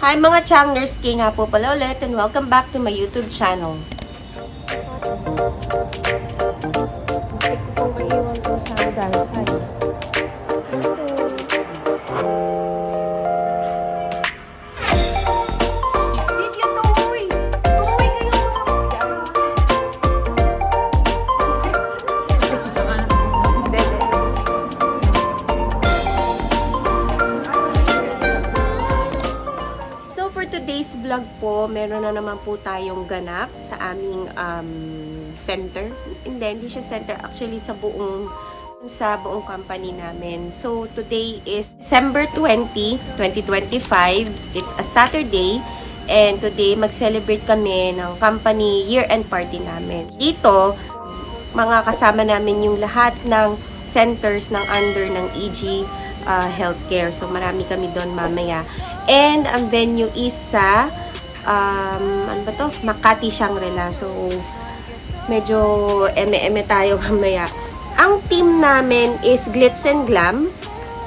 Hi mga Changlers, Kay nga po pala ulit and welcome back to my YouTube channel. Hindi ko pong maiwan itong sandals. Hi. Today's vlog po, meron na naman po tayong ganap sa aming center. Hindi siya center. Actually, sa buong company namin. So, today is December 20, 2025. It's a Saturday. And today, mag-celebrate kami ng company year-end party namin. Dito, mga kasama namin yung lahat ng centers ng under ng EG Healthcare. So, marami kami doon mamaya. And, ang venue is sa, ano ba to? Makati, Shangri-La. So, medyo eme-eme tayo mamaya. Ang team namin is Glitz and Glam.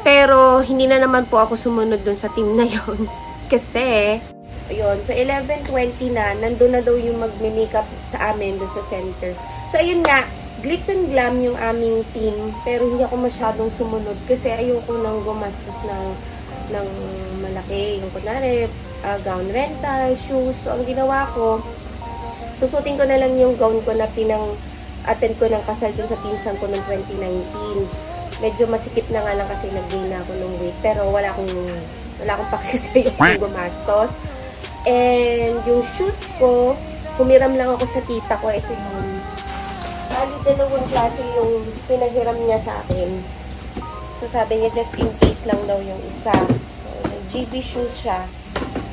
Pero, hindi na naman po ako sumunod doon sa team na yon. Kasi, ayun, so 11:20 na, nandun na daw yung magme-makeup sa amin doon sa center. So, ayun nga, Glitz and Glam yung aming team, pero hindi ako masyadong sumunod kasi ayoko nang gumastos ng malaki. Yung kunwari, gown rental, shoes. So, ang ginawa ko, susutin ko na lang yung gown ko na attend ko ng kasal dun sa pinsan ko noong 2019. Medyo masikip na nga lang kasi nag-gain na ako ng weight, pero wala akong pakisaya yung gumastos. And yung shoes ko, humiram lang ako sa tita ko. Ito yung dalawang klase yung pinahiram niya sa akin. So, sabi niya, just in case lang daw yung isa. So, GB shoes siya.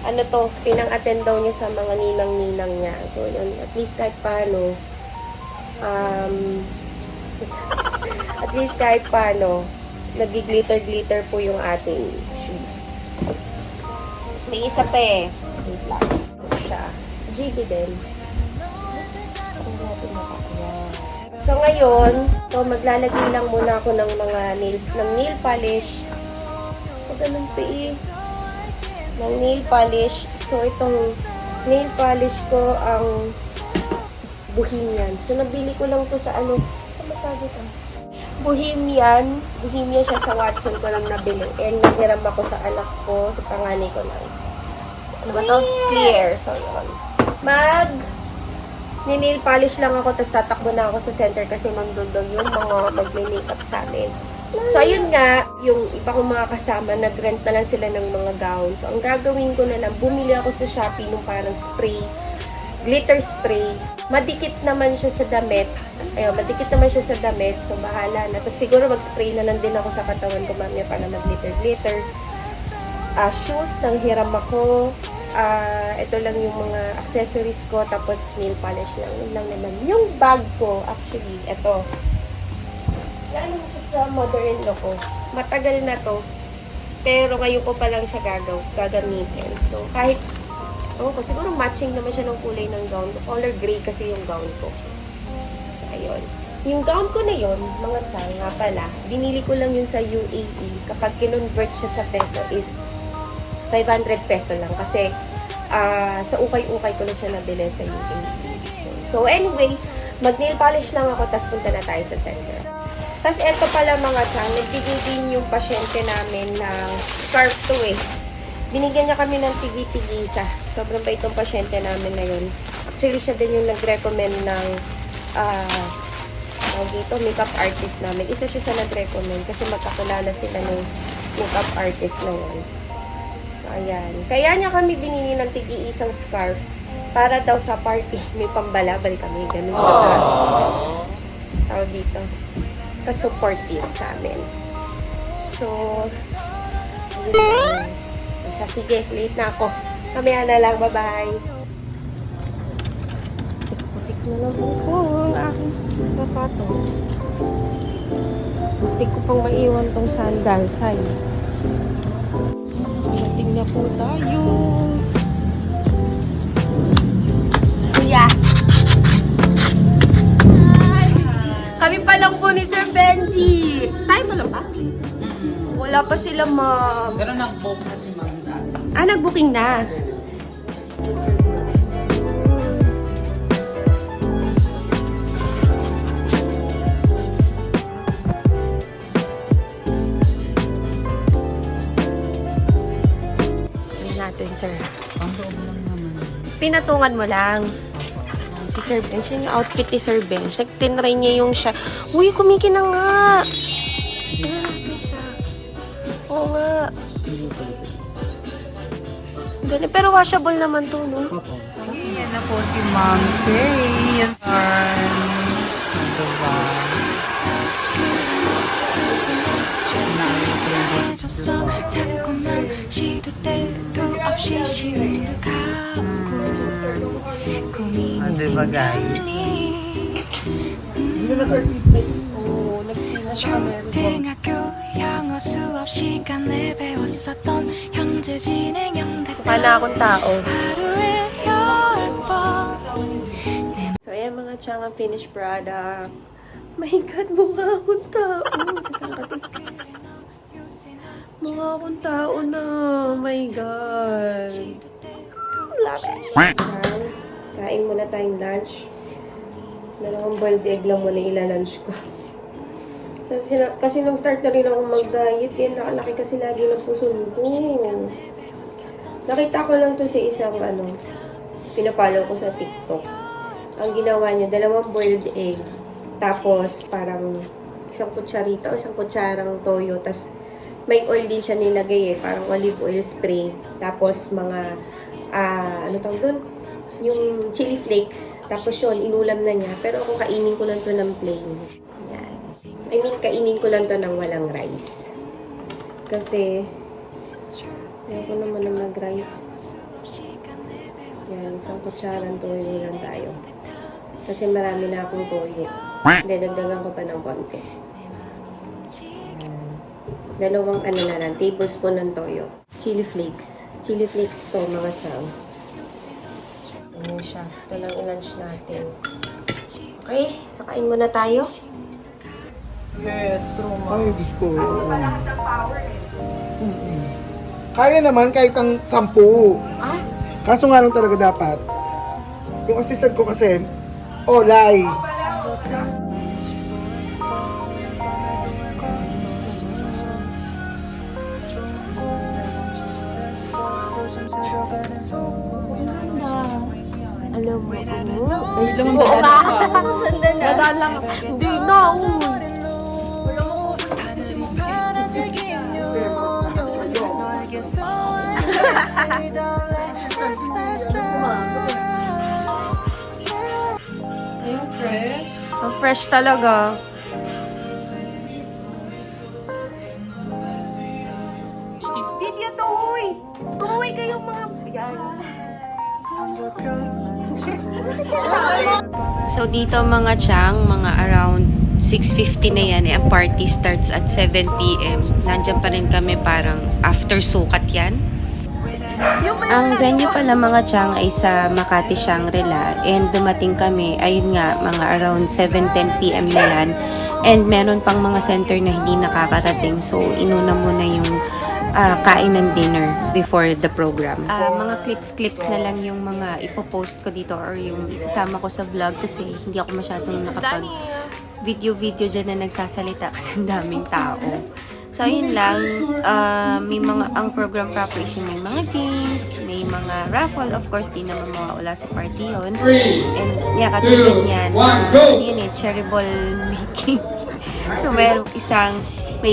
Ano to, pinang-attend daw niya sa mga ninang-ninang niya. So, yun, at least kahit paano, nag-glitter-glitter po yung ating shoes. May isa pa eh. Wait lang. Ito siya. GB din. Oops. Ang natin makakuha. So, ngayon, maglalagay lang muna ako ng mga nail polish. Ganun pa eh. Ng nail polish. So, itong nail polish ko ang Bohemian. So, nabili ko lang to sa ano tawag ito? Bohemian. Bohemian siya sa Watson ko lang nabili. And naghiram ako sa anak ko, sa panganay ko lang. Ano ba to? Clear. So, yun. Ni-nail polish lang ako, tapos tatakbo na ako sa center kasi mandudog yung mga mag-makeup sa amin. So, ayun nga, yung iba kong mga kasama, nag-rent na lang sila ng mga gown. So, ang gagawin ko na lang, bumili ako sa Shopee nung parang spray, glitter spray. Madikit naman siya sa damit. Ayun, madikit naman siya sa damit. So, bahala na. Tapos, siguro mag-spray na lang din ako sa katawan ko mamaya para mag-glitter-glitter. Shoes, nang hiram ako. Ito lang yung mga accessories ko, tapos nail polish lang. Yun lang naman. Yung bag ko, actually, ito. Lalo ko sa mother-in-law ko. Matagal na to. Pero ngayon ko pa lang siya gagamitin. So, kahit, siguro matching naman siya ng kulay ng gown. Color gray kasi yung gown ko. So, ayun. Yung gown ko na yun, mga chang, nga pala, binili ko lang yun sa UAE. Kapag kinonvert siya sa peso is 500 peso lang kasi sa ukay-ukay ko na siya nabili sa UAE. So anyway, mag-nail polish lang ako tapos punta na tayo sa center. Tapos eto pala mga chan, nagbigay din yung pasyente namin ng scarf to eh. Binigyan niya kami ng tigisa. Sobrang bait itong pasyente namin na yun. Actually, siya din yung nag-recommend ng dito, makeup artist namin. Isa siya sa nag-recommend kasi magkakilala sila ng makeup artist na yun. Ayan. Kaya niya kami binili ng tig-iisang scarf para daw sa party may pambalabal kami. Ganun siya tawag dito. Ka-supportive sa amin. So, yun. Siya, sige, late na ako. Kamaya na lang. Bye-bye. Putik na lang po ang aking sapatos. Putik ko pang maiwan tong sandals. Ay. Dating na po tayo. Kuya. Kami pa lang po ni Sir Benji. Tayo pa lang ba? Wala pa sila, ma'am. Pero nag-book na si Ma'am. Nag-booking na. Ano natin, sir? Ang loob lang naman. Pinatungan mo lang. Si Sir Bench, yung outfit ni Sir Bench. Nagtinry niya yung siya. Uy, kumiki na nga! Tingnan natin siya. Oo nga. Hindi ko. Galing. Pero washable naman to, no? Opo. Yan na po si Ma'am Kay. Yan arm. Ano ba? 졌어 자꾸만 시도 때도 없이 시무룩하고 고민이 Ano ba guys? Oo, nag-stay na sa 초등학교 영어 수업 시간에 배웠었던 현재 진행형 Wala akong tao. 하루에 10번 So, ayan mga chang ang finished product. My God, mukha akong tao. Mukha akong tao na. Oh my God. Love it. Kain muna tayong lunch. Dalawang boiled egg lang muna ila-lunch ko. Kasi nung start na rin ako mag-diet, nakalaki kasi lagi ng puson ko. Nakita ko lang to sa isang pinapollow ko sa TikTok. Ang ginawa niya, dalawang boiled egg. Tapos, parang isang kutsarita o isang kutsarang toyo. Tapos, may oil din siya nilagay parang olive oil spray. Tapos, mga, ano tawag doon? Yung chili flakes. Tapos yun, inulam na niya. Pero ako kainin ko lang to ng plain. Yan. I mean, kainin ko lang to ng walang rice. Kasi, ayoko naman ng nag-rice. Yan, isang kutsarang toyo lang tayo. Kasi marami na akong toyo. Hindi, dagdagan ko pa ng konti. Dalawang na lang, tablespoon ng toyo. Chili flakes. Chili flakes to, mga chow. Ayan siya. Ito lang i-lunch natin. Okay, sakain muna tayo. Yes, true Ay, Diyos ko. Kaya naman kahit ang 10. Kaso nga lang talaga dapat. Yung assistant ko kasi, olay. Alam mo, Wait lang, dadaan lang ako. Hindi na, Ayun, fresh. Ang fresh talaga. Video to, uy! Tumaway kayong mga... Yan. So dito mga chang, mga around 6:50 na yan, ang party starts at 7 p.m. Nandyan pa rin kami parang after sukat yan. Ang venue pala mga chang ay sa Makati Shangri-La and dumating kami, ayun nga, mga around 7:10 p.m. na yan. And meron pang mga center na hindi nakakarating, so inuna muna yung kain ng dinner before the program. Mga clips na lang yung mga ipopost ko dito or yung isasama ko sa vlog kasi hindi ako masyadong nakapag video dyan na nagsasalita kasi ang daming tao. So, ayun lang. Ang program proper is may mga games, may mga raffle. Of course, di naman mawawala sa party yun. And, katulad yan. Yun cherry ball making. So, may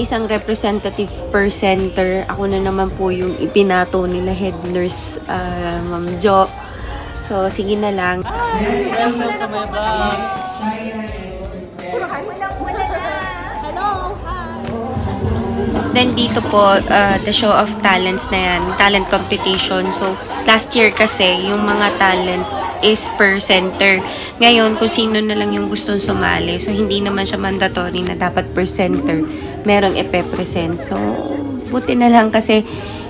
isang representative per center. Ako na naman po yung ipinato nila head nurse, Ma'am Jo. So, sige na lang. Welcome to my vlog. Then dito po, the show of talents na yan, talent competition. So, last year kasi, yung mga talent is per center. Ngayon, kung sino na lang yung gustong sumali. So, hindi naman siya mandatory na dapat per center merong ipe-present. So, buti na lang kasi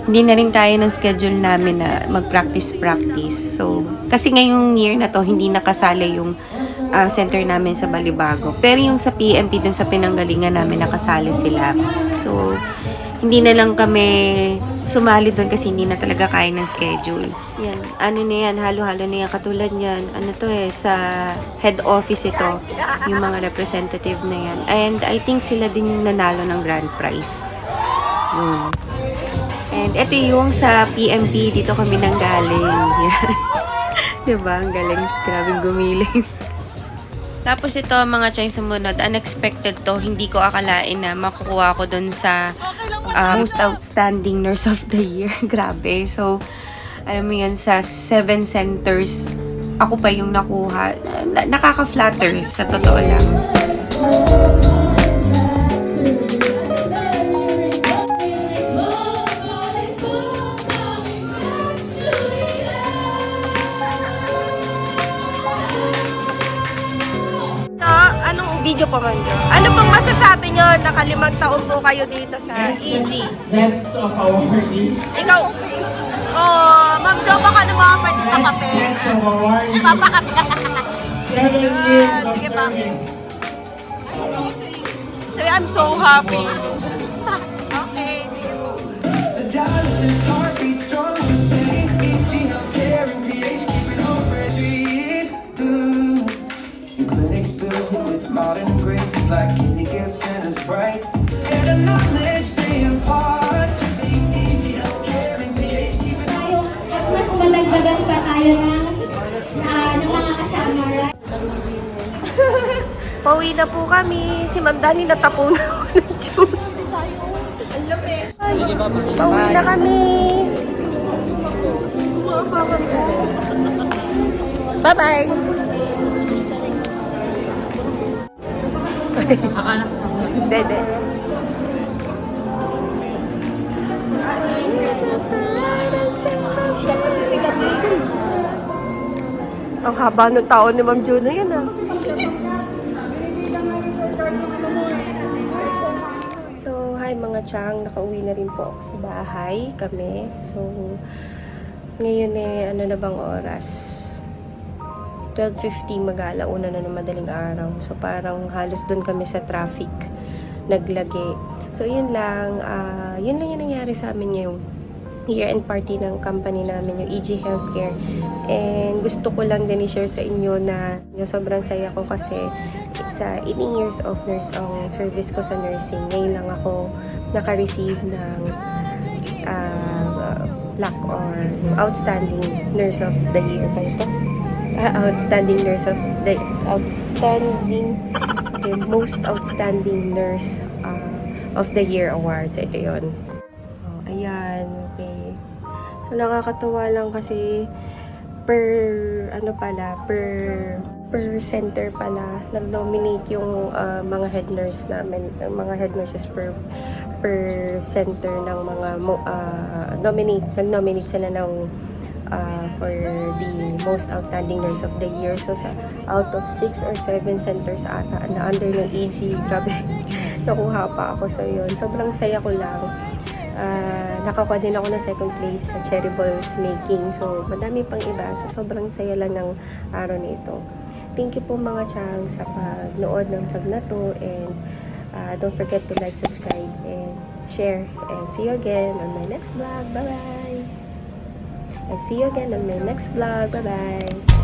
hindi na rin kaya ng schedule namin na mag-practice. So, kasi ngayong year na to, hindi nakasali yung center namin sa Balibago. Pero yung sa PMP dun sa pinanggalingan namin, nakasali sila. So, hindi na lang kami sumali doon kasi hindi na talaga kaya ng schedule. Yan. Ano na yan, halo-halo na yan. Katulad yan, ano to sa head office ito, yung mga representative na yan. And I think sila din yung nanalo ng grand prize. Yun. And ito yung sa PMP, dito kami nanggaling. Yan. Diba? Ang galing. Grabing gumiling. Tapos ito, mga chang sumunod, unexpected to. Hindi ko akalain na makukuha ko dun sa Most Outstanding Nurse of the Year. Grabe. So, alam mo yun, sa 7 centers, ako pa yung nakuha. Nakaka-flatter, sa totoo lang. Anong video pa man yun? Ano pong masasabi nyo? Nakalimang taon po kayo dito sa EG. Sense of awarding. Ikaw, Ma'am Jo, baka naman pwede pa kape. Sense of awarding. Papakape. 7 years of sige pa. service. So, I'm so happy. Okay, sige po. The dialysis heartbeat strong, we stay. EG Healthcare and PH keep it home regime. Clinics built with modern grace, like kidney care centers bright. And the knowledge they impart. EG Healthcare and PH keep it home. At mas madagdagan pa tayo ng mga kasama, right? Pauwi na po kami. Si Ma'am Dani natapon na ako ng juice. Ang lamig. Pauwi na kami. Bye-bye. Dede. Ang haba ng taon ni Ma'am Juno yan So, hi mga chang. Nakauwi na rin po ako sa bahay kami. So, ngayon ano na bang oras? 12:50 mag-alauna na ng madaling araw. So, parang halos doon kami sa traffic naglagi. So, yun lang yung nangyari sa amin ngayong year-end party ng company namin, yung EG Healthcare. And gusto ko lang din i-share sa inyo na sobrang saya ko kasi sa 18 years of service ko sa nursing, ngayon lang ako naka-receive ng plaque or Outstanding Nurse of the Year. Outstanding Nurse of the Most Outstanding Nurse of the Year Award. So, ito yun. Ayan, okay. So, nakakatawa lang kasi per center pala, nag-nominate yung mga head nurse namin, mga head nurses per center ng mga nag-nominate sila ng for the Most Outstanding Nurse of the Year. So, out of 6 or 7 centers ata na under ng EG, grabe, nakuha pa ako sa yun. Sobrang saya ko lang. Nakakuha din ako ng second place sa cherry balls making. So, madami pang iba. So, sobrang saya lang ng araw na ito. Thank you po mga chang sa pagnood ng vlog na to. And don't forget to like, subscribe, and share. And see you again on my next vlog. Bye-bye! And see you again on my next vlog. Bye-bye!